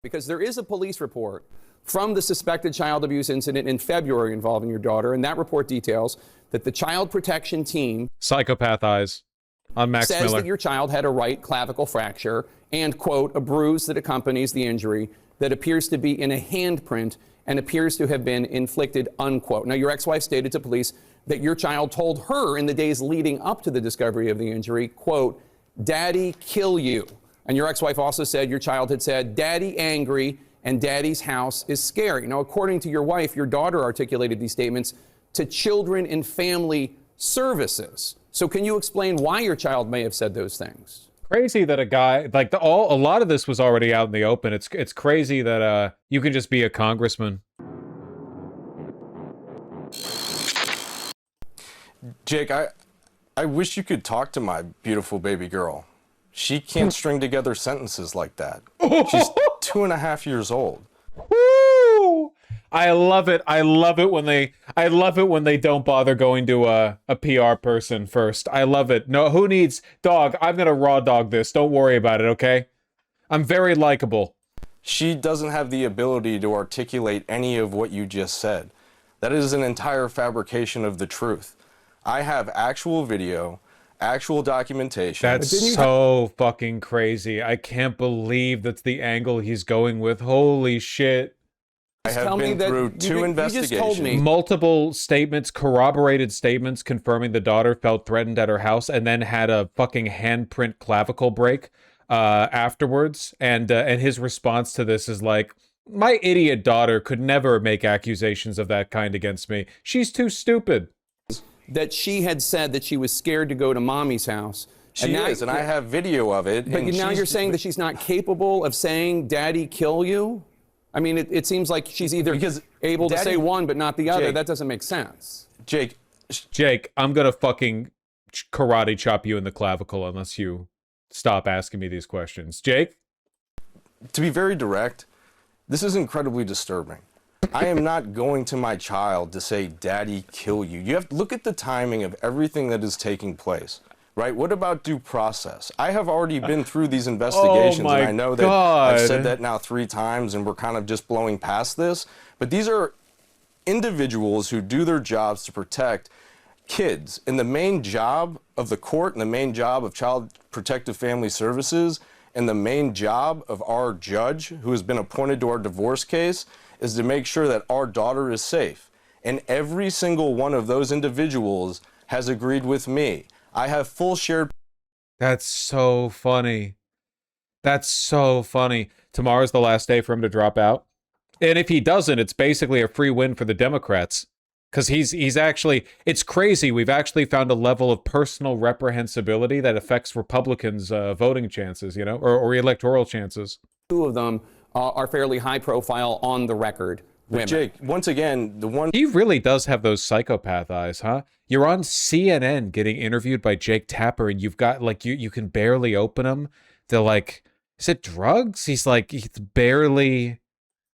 Because there is a police report from the suspected child abuse incident in February involving your daughter, and that report details that the child protection team psychopath eyes on Max says Miller that your child had a right clavicle fracture and, quote, a bruise that accompanies the injury that appears to be in a handprint and appears to have been inflicted, unquote. Now, your ex-wife stated to police that your child told her in the days leading up to the discovery of the injury, quote, "Daddy, kill you." And your ex-wife also said your child had said, "Daddy angry and Daddy's house is scary." Now, according to your wife, your daughter articulated these statements to Children and Family Services. So can you explain why your child may have said those things? Crazy that a guy like a lot of this was already out in the open. It's crazy that you can just be a congressman. Jake, I wish you could talk to my beautiful baby girl. She can't string together sentences like that. She's 2.5 years old. Woo! I love it. I love it when they don't bother going to a PR person first. I love it. No, who needs dog? I'm gonna raw dog this. Don't worry about it, okay? I'm very likable. She doesn't have the ability to articulate any of what you just said. That is an entire fabrication of the truth. I have actual video, actual documentation. That's so fucking crazy. I can't believe that's the angle he's going with. Holy shit. I have been through two investigations. You just told me. Multiple statements, corroborated statements confirming the daughter felt threatened at her house and then had a fucking handprint clavicle break afterwards. And his response to this is like, my idiot daughter could never make accusations of that kind against me. She's too stupid. That she had said that she was scared to go to mommy's house. She is, and I have video of it. But now you're saying that she's not capable of saying, "Daddy, kill you"? I mean, it seems like she's either able to say one but not the other. Jake, that doesn't make sense. Jake, I'm gonna fucking karate chop you in the clavicle unless you stop asking me these questions. Jake? To be very direct, this is incredibly disturbing. I am not going to my child to say, "Daddy, kill you." You have to look at the timing of everything that is taking place, right? What about due process? I have already been through these investigations, and I know that I've said that now 3 times, and we're kind of just blowing past this. But these are individuals who do their jobs to protect kids. And the main job of the court and the main job of Child Protective Family Services and the main job of our judge, who has been appointed to our divorce case, is to make sure that our daughter is safe. And every single one of those individuals has agreed with me. I have full shared... That's so funny. That's so funny. Tomorrow's the last day for him to drop out. And if he doesn't, it's basically a free win for the Democrats. Because he's actually... It's crazy. We've actually found a level of personal reprehensibility that affects Republicans' voting chances, you know, or electoral chances. 2 of them are fairly high profile on the record. But Jake, once again, the one... He really does have those psychopath eyes, huh? You're on CNN getting interviewed by Jake Tapper, and you've got, like, you can barely open them. They're like, is it drugs? He's like, he's barely...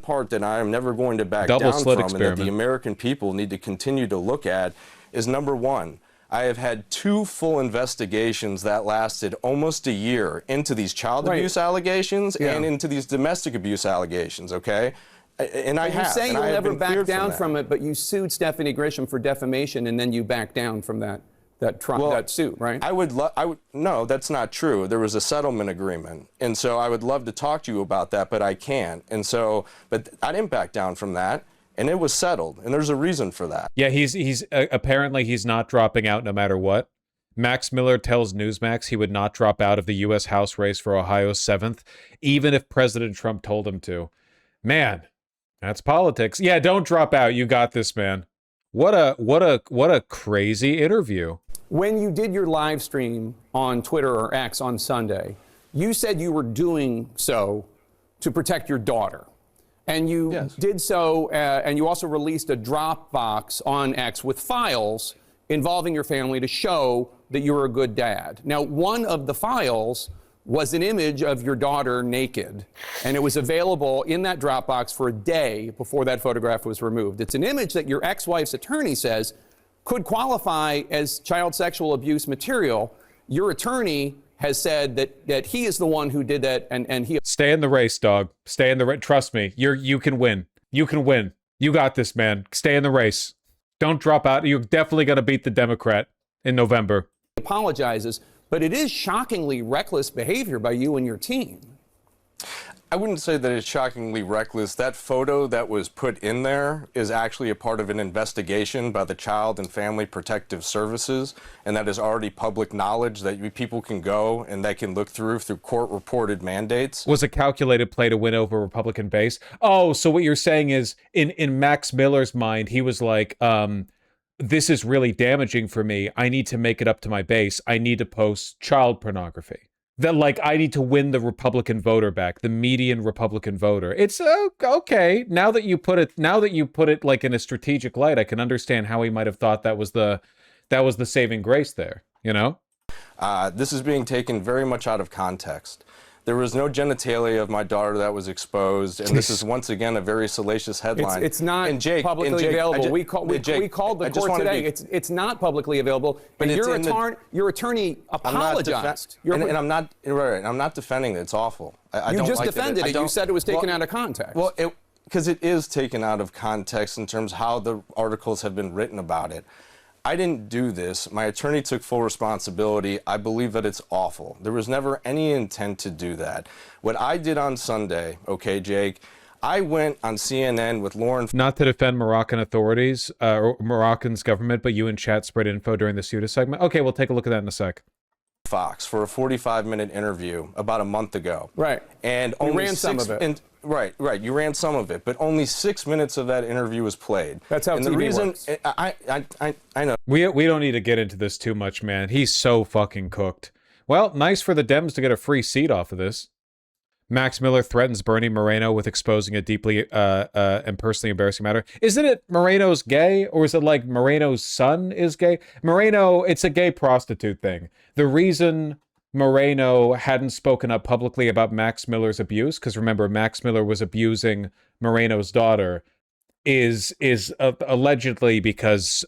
part that I am never going to back down from and that the American people need to continue to look at is, number 1, I have had 2 full investigations that lasted almost a year into these child abuse allegations and into these domestic abuse allegations, okay? And you say you'll never back down from it, but you sued Stephanie Grisham for defamation, and then you backed down from that suit, right? No, that's not true. There was a settlement agreement, and so I would love to talk to you about that, but I can't. And so, but I didn't back down from that, and it was settled, and there's a reason for that. Yeah, he's apparently he's not dropping out no matter what. Max Miller tells Newsmax he would not drop out of the U.S. House race for Ohio's 7th, even if President Trump told him to. Man, that's politics. Yeah, don't drop out. You got this, man. What a crazy interview. When you did your live stream on Twitter or X on Sunday, you said you were doing so to protect your daughter. And you did so, and you also released a Dropbox on X with files involving your family to show that you were a good dad. Now, one of the files was an image of your daughter naked, and it was available in that Dropbox for a day before that photograph was removed. It's an image that your ex-wife's attorney says could qualify as child sexual abuse material. Your attorney has said that he is the one who did that, and he... Stay in the race, dog. Stay in the race. Trust me. You can win. You can win. You got this, man. Stay in the race. Don't drop out. You're definitely going to beat the Democrat in November. Apologizes, but it is shockingly reckless behavior by you and your team. I wouldn't say that it's shockingly reckless. That photo that was put in there is actually a part of an investigation by the Child and Family Protective Services, and that is already public knowledge that people can go and they can look through court-reported mandates. Was a calculated play to win over Republican base. Oh, so what you're saying is, in Max Miller's mind, he was like, this is really damaging for me. I need to make it up to my base. I need to post child pornography. That, like, I need to win the Republican voter back, the median Republican voter. It's okay. Now that you put it like in a strategic light, I can understand how he might have thought that was the saving grace there, you know? This is being taken very much out of context. There was no genitalia of my daughter that was exposed, and this is once again a very salacious headline. It's not Jake, publicly available. We called the court today. It's not publicly available. But your attorney apologized. I'm not defending it. It's awful. I you don't just like defended it. You said it was taken out of context. Well, because it is taken out of context in terms of how the articles have been written about it. I didn't do this. My attorney took full responsibility. I believe that it's awful. There was never any intent to do that. What I did on Sunday, okay, Jake, I went on CNN with Lauren. Not to defend Moroccan authorities or Moroccan's government, but you and chat spread info during the Suda segment. Okay, we'll take a look at that in a sec. Fox for a 45-minute interview about a month ago. Right. And you ran some of it. Right. You ran some of it, but only 6 minutes of that interview was played. That's how TV works. I know. We don't need to get into this too much, man. He's so fucking cooked. Well, nice for the Dems to get a free seat off of this. Max Miller threatens Bernie Moreno with exposing a deeply and personally embarrassing matter. Isn't it Moreno's gay, or is it like Moreno's son is gay? Moreno, it's a gay prostitute thing. The reason Moreno hadn't spoken up publicly about Max Miller's abuse, because remember, Max Miller was abusing Moreno's daughter, is allegedly because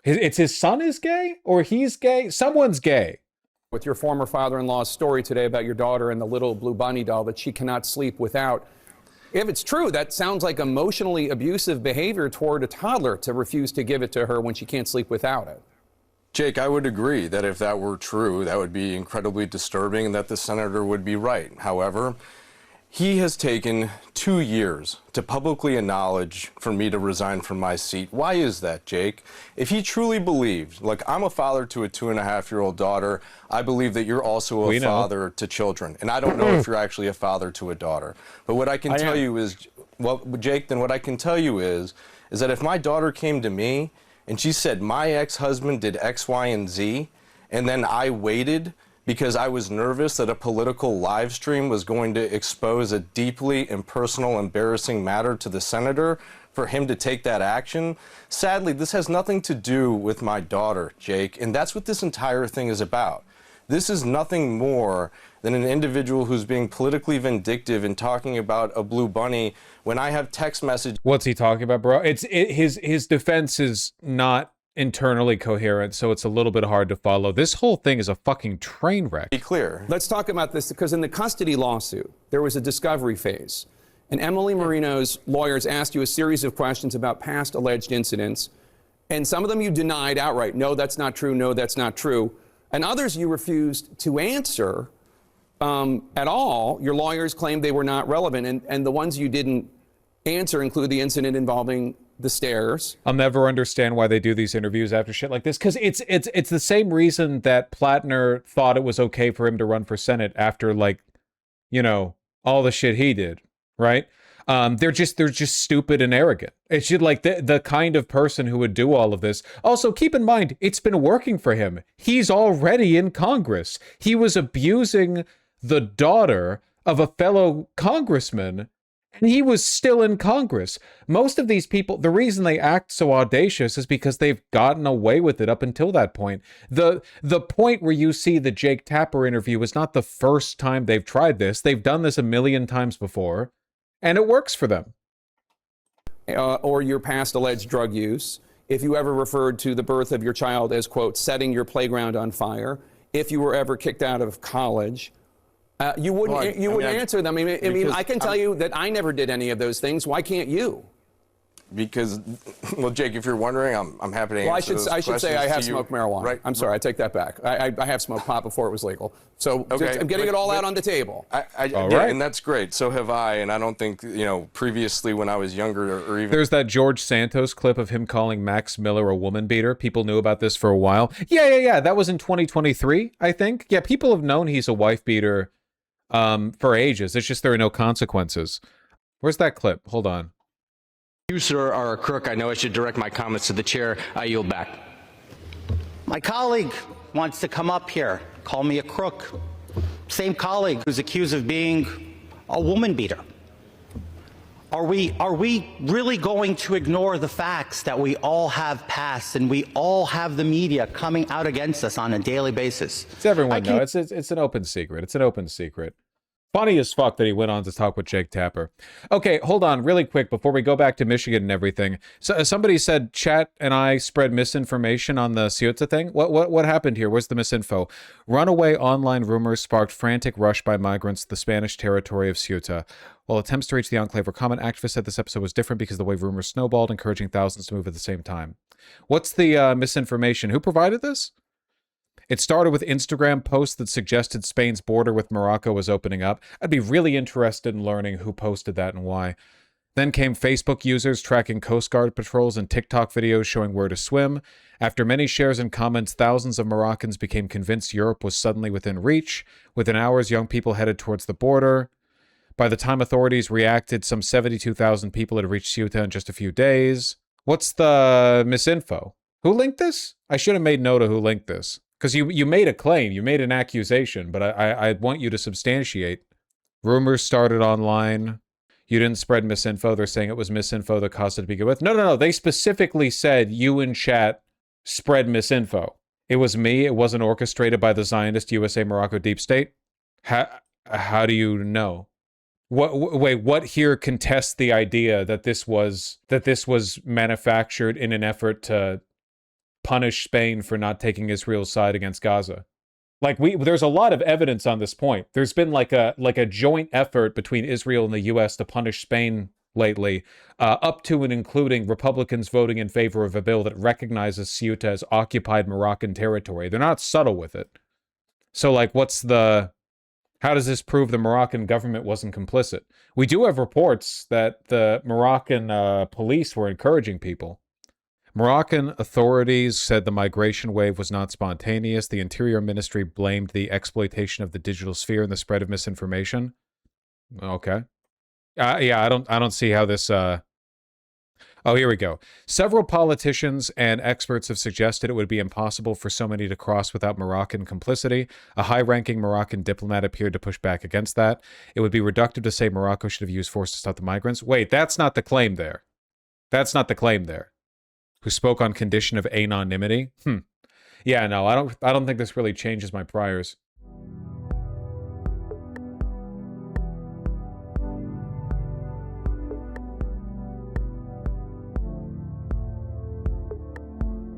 it's his son is gay, or he's gay? Someone's gay. With your former father-in-law's story today about your daughter and the little blue bunny doll that she cannot sleep without. If it's true, that sounds like emotionally abusive behavior toward a toddler to refuse to give it to her when she can't sleep without it. Jake, I would agree that if that were true, that would be incredibly disturbing and that the senator would be right. However, he has taken 2 years to publicly acknowledge for me to resign from my seat. Why is that, Jake? If he truly believed, like, I'm a father to a 2.5-year-old daughter, I believe that you're also a father to children. And I don't know if you're actually a father to a daughter. But what I can tell you is, well, Jake, then what I can tell you is that if my daughter came to me and she said, my ex-husband did X, Y, and Z, and then I waited because I was nervous that a political live stream was going to expose a deeply and personal, embarrassing matter to the senator for him to take that action. Sadly, this has nothing to do with my daughter, Jake, and that's what this entire thing is about. This is nothing more than an individual who's being politically vindictive and talking about a blue bunny when I have text message. What's he talking about, bro? His defense is not internally coherent, so it's a little bit hard to follow. This whole thing is a fucking train wreck. Be clear. Let's talk about this, because in the custody lawsuit, there was a discovery phase. And Emily Marino's lawyers asked you a series of questions about past alleged incidents. And some of them you denied outright. No, that's not true. No, that's not true. And others you refused to answer at all. Your lawyers claimed they were not relevant. And the ones you didn't answer include the incident involving the stairs. I'll never understand why they do these interviews after shit like this, because it's the same reason that Plattner thought it was okay for him to run for Senate after, like, you know, all the shit he did, right? They're just stupid and arrogant. It's just like the kind of person who would do all of this. Also, keep in mind, it's been working for him. He's already in Congress. He was abusing the daughter of a fellow congressman, and he was still in Congress. Most of these people, the reason they act so audacious is because they've gotten away with it up until that point. The point where you see the Jake Tapper interview is not the first time they've tried this. They've done this a million times before, and it works for them. Or your past alleged drug use. If you ever referred to the birth of your child as, quote, setting your playground on fire. If you were ever kicked out of college. You wouldn't. Well, you wouldn't answer them. I mean, I can tell you that I never did any of those things. Why can't you? Because, well, Jake, if you're wondering, I'm happy to answer those I should say I have smoked marijuana. Right. I'm sorry, I take that back. I have smoked pot before it was legal. So I'm getting it all out on the table. Yeah, and that's great. So have I. And I don't think, previously when I was younger or even... There's that George Santos clip of him calling Max Miller a woman beater. People knew about this for a while. Yeah. That was in 2023, I think. Yeah, people have known he's a wife beater for ages. It's just there are no consequences. Where's that clip? Hold on. You, sir, are a crook. I know I should direct my comments to the chair. I yield back. My colleague wants to come up here, call me a crook. Same colleague who's accused of being a woman beater. Are we really going to ignore the facts that we all have passed and we all have the media coming out against us on a daily basis? It's everyone know. It's an open secret. It's an open secret. Funny as fuck that he went on to talk with Jake Tapper. Okay, hold on really quick before we go back to Michigan and everything. So somebody said Chat and I spread misinformation on the Ceuta thing. What happened here? Where's the misinfo? Runaway online rumors sparked frantic rush by migrants to the Spanish territory of Ceuta. While attempts to reach the enclave were common, activists said this episode was different because the way rumors snowballed, encouraging thousands to move at the same time. What's the misinformation? Who provided this? It started with Instagram posts that suggested Spain's border with Morocco was opening up. I'd be really interested in learning who posted that and why. Then came Facebook users tracking Coast Guard patrols and TikTok videos showing where to swim. After many shares and comments, thousands of Moroccans became convinced Europe was suddenly within reach. Within hours, young people headed towards the border. By the time authorities reacted, some 72,000 people had reached Ceuta in just a few days. What's the misinfo? Who linked this? I should have made note of who linked this. Because you made a claim, you made an accusation, but I want you to substantiate. Rumors started online. You didn't spread misinfo. They're saying it was misinfo that caused it to begin with. No. They specifically said you in Chat spread misinfo. It was me. It wasn't orchestrated by the Zionist USA Morocco deep state. How do you know? What here contests the idea that this was manufactured in an effort to punish Spain for not taking Israel's side against Gaza? There's a lot of evidence on this point. There's been like a joint effort between Israel and the U.S. to punish Spain lately, up to and including Republicans voting in favor of a bill that recognizes Ceuta as occupied Moroccan territory. They're not subtle with it. So how does this prove the Moroccan government wasn't complicit? We do have reports that the Moroccan police were encouraging people. Moroccan authorities said the migration wave was not spontaneous. The Interior Ministry blamed the exploitation of the digital sphere and the spread of misinformation. Okay. I don't see how this... Oh, here we go. Several politicians and experts have suggested it would be impossible for so many to cross without Moroccan complicity. A high-ranking Moroccan diplomat appeared to push back against that. It would be reductive to say Morocco should have used force to stop the migrants. Wait, that's not the claim there. Who spoke on condition of anonymity? Yeah, no, I don't think this really changes my priors.